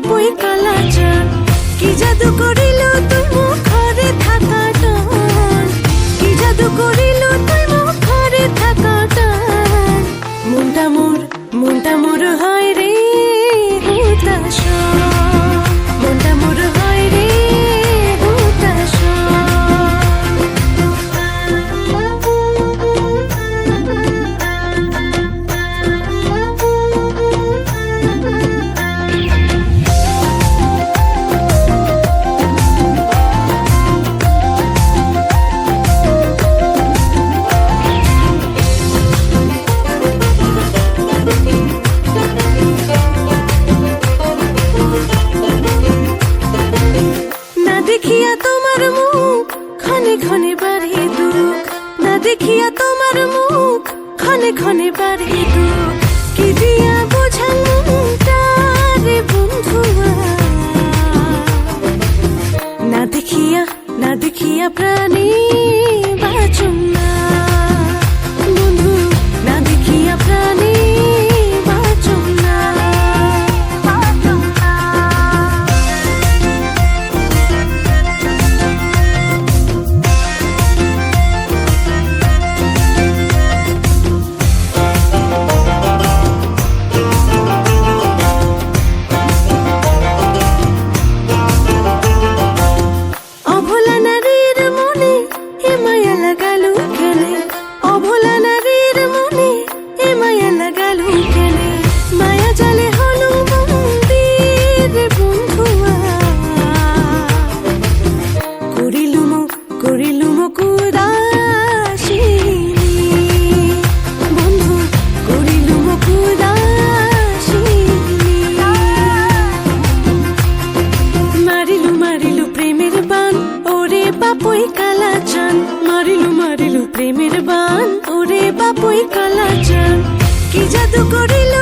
বাপুই কালাচান কি জাদু করিল তুই মুখরে থাকা টান কি জাদু করিল তুই মুখরে থাকা টান মনটা মোর হয় রে হুতাশ মনটা মোর হয় রে হুতাশ দেখিয়া তোমার মুখ ক্ষণে ক্ষণে বাড়ে দুঃখ না দেখিয়া তোমার মুখ ক্ষণে ক্ষণে বাড়ে দুঃখ কি দিয়া বোঝাল মনটা রে বন্ধুয়া না দেখিয়া প্রাণী বাঁচুম না বন্ধু না দেখিয়া প্রাণী বাঁচুম না বাপুই কালাচান মারিলু প্রেমের বান ওরে বাপুই কালাচান কি জাদু করিল